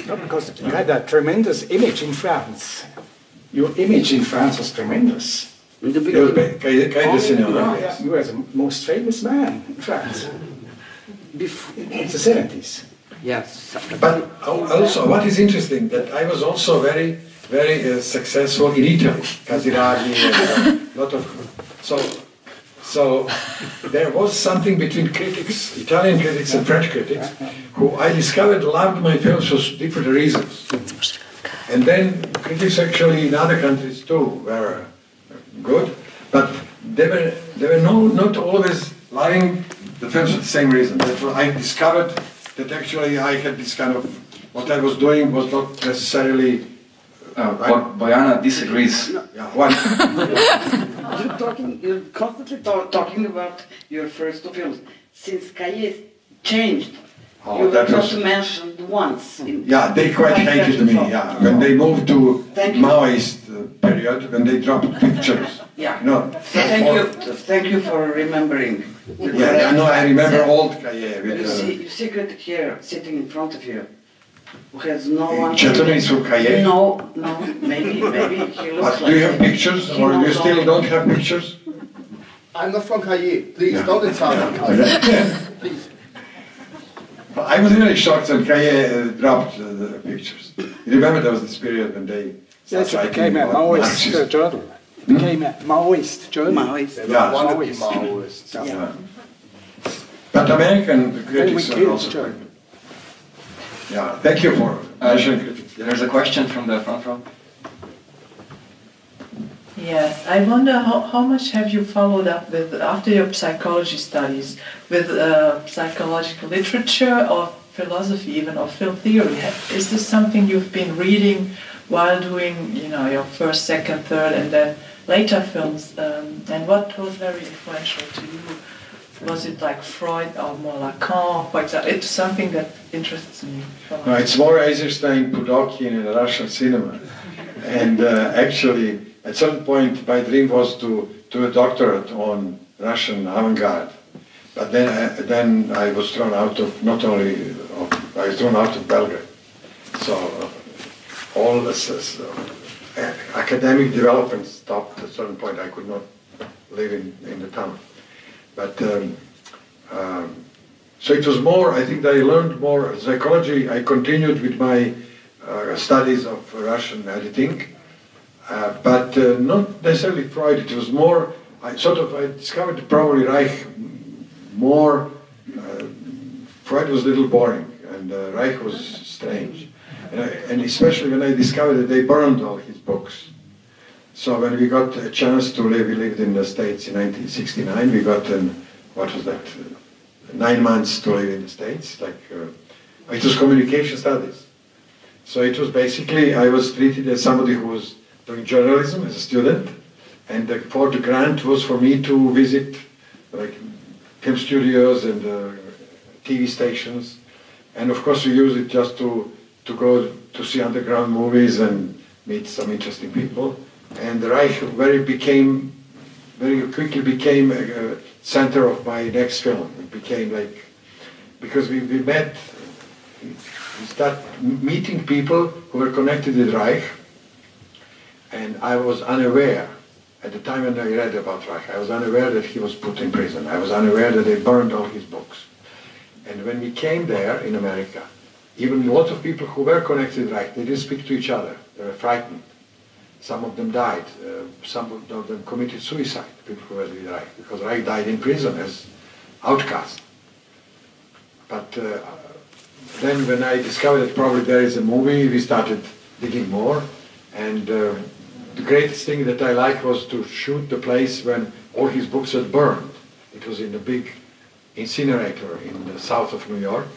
No, because you had a tremendous image in France. Your image in France was tremendous. In the beginning. You were the most famous man in France. In the 70s. Yes. But also, what is interesting, that I was also very, very successful in Italy. Casiraghi and a lot of... So there was something between critics, Italian critics and French critics, who I discovered loved my films for different reasons. And then critics actually in other countries too were good, but they were not always loving the films for the same reason. Therefore, I discovered that actually I had this kind of, what I was doing was not necessarily... Bojana disagrees. Yeah, what? You're constantly talking about your first two films. Since Cahiers changed, you were not mentioned once. Yeah, they quite hated me, yeah. When they moved to Maoist period, when they dropped pictures. Yeah. No. Thank you for remembering. Yeah, no, I remember old Cahiers. You see critic here, sitting in front of you, who has no one... Gentleman is from Cahiers? No, maybe he looks but like... do you have pictures, or you still don't have pictures? I'm not from Cahiers. Please, don't insult me. Please. I was really shocked when Cahiers dropped the pictures. You remember there was this period when they... Yes, it became a Maoist journal. It became a Maoist journal. Maoist. Yeah. Maoists. Yeah. But American critics are also... Yeah, thank you for There's a question from the front row. Yes, I wonder how much have you followed up with, after your psychology studies, with psychological literature or philosophy, even, or film theory? Is this something you've been reading while doing, your first, second, third, and then later films? And what was very influential to you? Was it like Freud or more Lacan, for example? It's something that interests me. No, it's more Eisenstein, Pudovkin, and Russian cinema. And actually, at some point, my dream was to do a doctorate on Russian avant-garde. But then I was thrown out of, I was thrown out of Belgrade. So all this academic development stopped at a certain point. I could not live in the town. But so it was more, I think that I learned more psychology. I continued with my studies of Russian editing, but not necessarily Freud. It was more, I discovered probably Reich more, Freud was a little boring, and Reich was strange. And especially when I discovered that they burned all his books. So when we got a chance to live, we lived in the States in 1969, we got, what was that, 9 months to live in the States, it was communication studies. So it was basically, I was treated as somebody who was doing journalism as a student, and for the grant was for me to visit film studios and TV stations, and of course we used it just to go to see underground movies and meet some interesting people. And Reich very quickly became a center of my next film. It became because we started meeting people who were connected with Reich, and I was unaware, at the time when I read about Reich, I was unaware that he was put in prison. I was unaware that they burned all his books. And when we came there in America, even a lot of people who were connected with Reich, they didn't speak to each other. They were frightened. Some of them died. Some of them committed suicide, people who were with Reich, because Reich died in prison as outcast. But then when I discovered that probably there is a movie, we started digging more. And the greatest thing that I liked was to shoot the place when all his books were burned. It was in a big incinerator in the south of New York.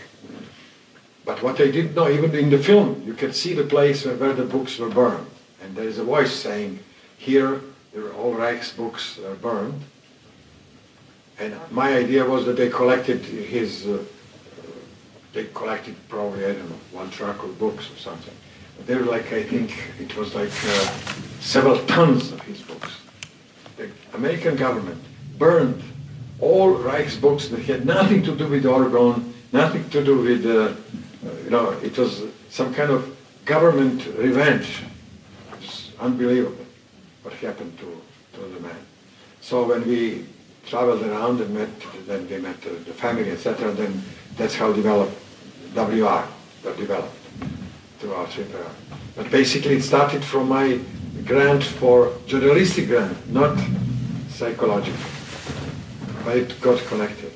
But what I didn't know, even in the film, you can see the place where the books were burned. And there is a voice saying, here, all Reich's books are burned. And my idea was that they collected probably, I don't know, 1 truck of books or something. But they were I think it was several tons of his books. The American government burned all Reich's books that had nothing to do with Oregon, nothing to do with, it was some kind of government revenge. It's unbelievable what happened to the man. So when we traveled around and then we met the family, etc., then that's how WR got developed through our trip around. But basically it started from my grant for journalistic grant, not psychological. But it got connected.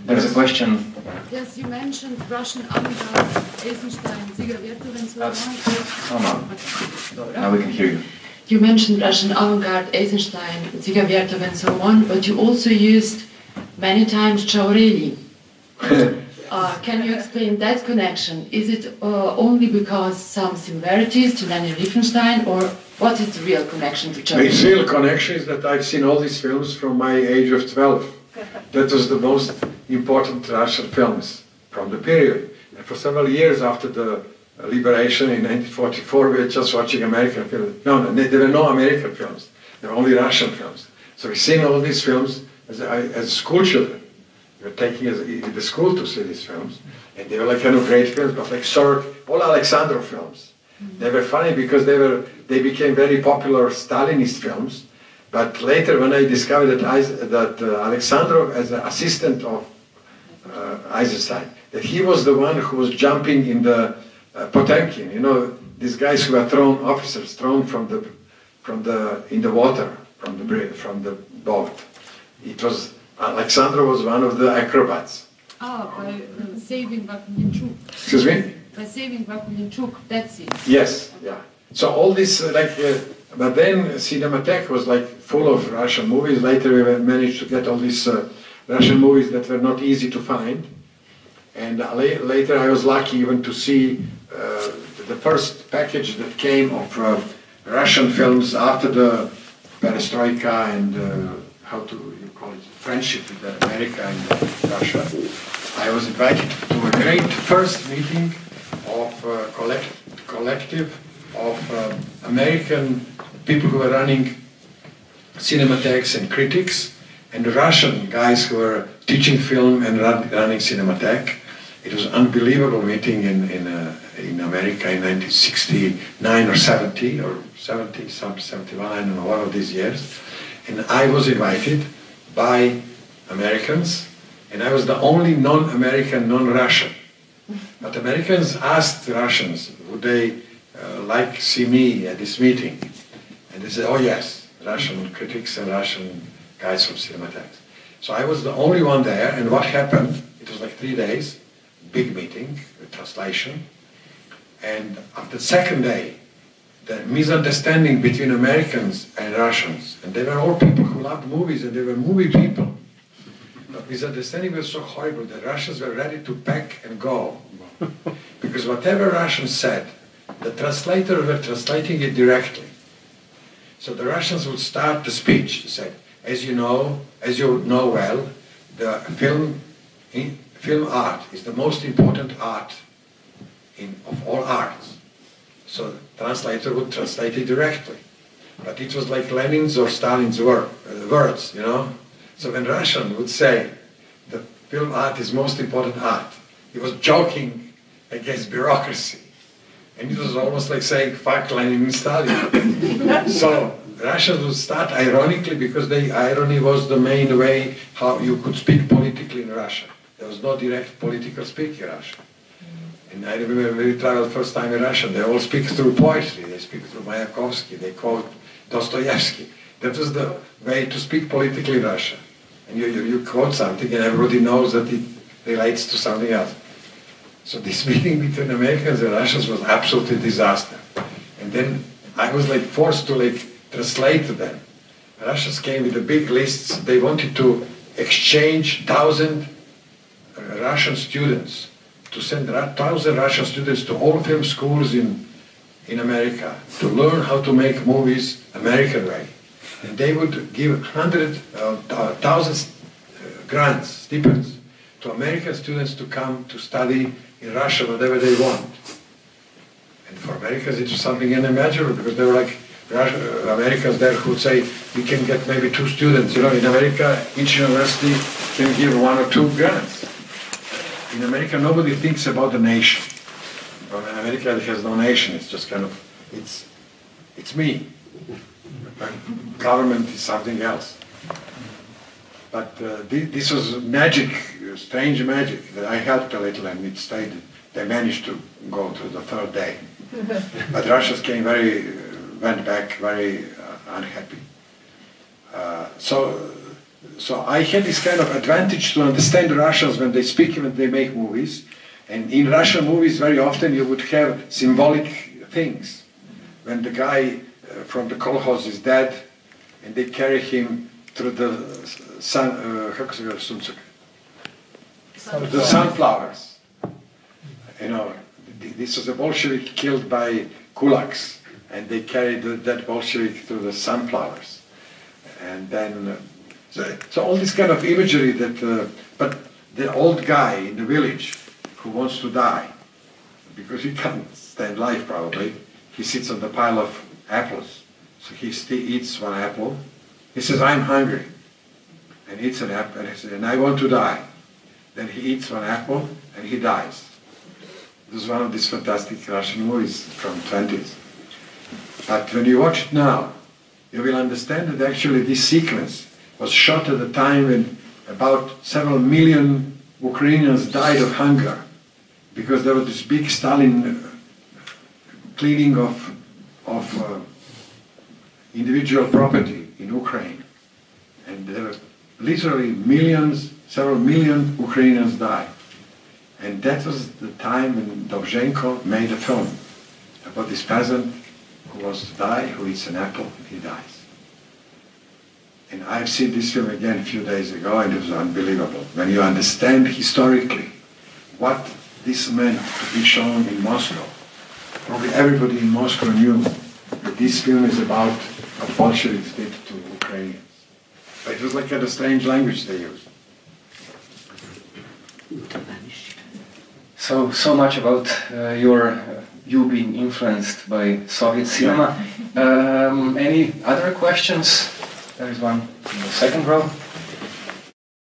There's a question. Yes, you mentioned Russian avant-garde, Eisenstein, Werk, and so on. Now we can hear you. You mentioned Russian avant-garde, Eisenstein, Werk, and so on, but you also used many times Jauregui. Can you explain that connection? Is it only because some similarities to Leni Riefenstahl, or what is the real connection to Jauregui? The real connection is that I've seen all these films from my age of 12. That was the most important Russian films from the period. And for several years after the liberation in 1944, we were just watching American films. No, there were no American films. There were only Russian films. So we've seen all these films as school children. We were taking the school to see these films. And they were like kind of great films, but like all Alexandrov films. They were funny because they became very popular Stalinist films. But later, when I discovered that Alexandrov, as an assistant of Eisenstein, that he was the one who was jumping in the Potemkin. You know, these guys who were officers thrown in the water from the boat. It was Alexandrov was one of the acrobats. By saving Vakulinchuk. Excuse me? By saving Vakulinchuk, that's it. Yes, yeah. So all this but then Cinematheque was like full of Russian movies. Later we managed to get all these Russian movies that were not easy to find. And later I was lucky even to see the first package that came of Russian films after the perestroika and how to you call it, friendship with America and Russia. I was invited to a great first meeting of collective of American people who were running cinematheques and critics, and Russian guys who were teaching film and running cinematheque. It was an unbelievable meeting in America in 1969 or 70 or 70, some 71, I don't know, one of these years. And I was invited by Americans, and I was the only non-American, non-Russian. But Americans asked Russians, would they like to see me at this meeting? And they said, oh yes, Russian critics and Russian guys from cinematheques. So I was the only one there, and what happened, it was like 3 days, big meeting, translation, and after the second day, the misunderstanding between Americans and Russians, and they were all people who loved movies, and they were movie people. But misunderstanding was so horrible that Russians were ready to pack and go. Because whatever Russians said, the translators were translating it directly. So the Russians would start the speech, they said, as you know well, the film art is the most important art of all arts. So the translator would translate it directly. But it was like Lenin's or Stalin's words, you know. So when Russian would say the film art is most important art, he was joking against bureaucracy. And it was almost like saying, fuck Lenin and Stalin. So Russians would start ironically, because the irony was the main way how you could speak politically in Russia. There was no direct political speak in Russia. And I remember when we traveled first time in Russia, they all speak through poetry, they speak through Mayakovsky, they quote Dostoevsky. That was the way to speak politically in Russia. And you quote something and everybody knows that it relates to something else. So this meeting between Americans and Russians was absolutely a disaster. And then I was like forced to like translate to them. Russians came with the big lists. They wanted to exchange 1,000 Russian students, to send 1,000 Russian students to all film schools in America to learn how to make movies American way. And they would give 1,000 grants, stipends, to American students to come to study in Russia whatever they want. And for Americans it was something unimaginable, because there were like Americans there who would say, we can get maybe 2 students. You know, in America, each university can give 1 or 2 grants. in America nobody thinks about the nation. Well, in America it has no nation, it's just kind of, it's me. Government is something else. But this was magic, strange magic, that I helped a little and it stayed. They managed to go to the third day. But Russians went back very unhappy. So I had this kind of advantage to understand the Russians when they speak and when they make movies. And in Russian movies, very often you would have symbolic things. When the guy from the kolkhoz is dead, and they carry him through the the sunflowers. You know, this was a Bolshevik killed by kulaks, and they carried that Bolshevik through the sunflowers. And then, so all this kind of imagery that, but the old guy in the village who wants to die, because he can't stand life probably, he sits on the pile of apples. So he eats one apple. He says, I'm hungry. And eats an apple, and he says, and I want to die. Then he eats one apple, and he dies. This is one of these fantastic Russian movies from the 20s. But when you watch it now, you will understand that actually this sequence was shot at a time when about several million Ukrainians died of hunger, because there was this big Stalin cleaning of individual property in Ukraine. And there were literally millions, several million Ukrainians died. And that was the time when Dovzhenko made a film about this peasant who wants to die, who eats an apple, and he dies. And I've seen this film again a few days ago, and it was unbelievable. When you understand historically what this meant to be shown in Moscow, probably everybody in Moscow knew that this film is about what Bolsheviks did to Ukrainians. But it was like a strange language they used. So much about you being influenced by Soviet cinema. Any other questions? There is one in the second row.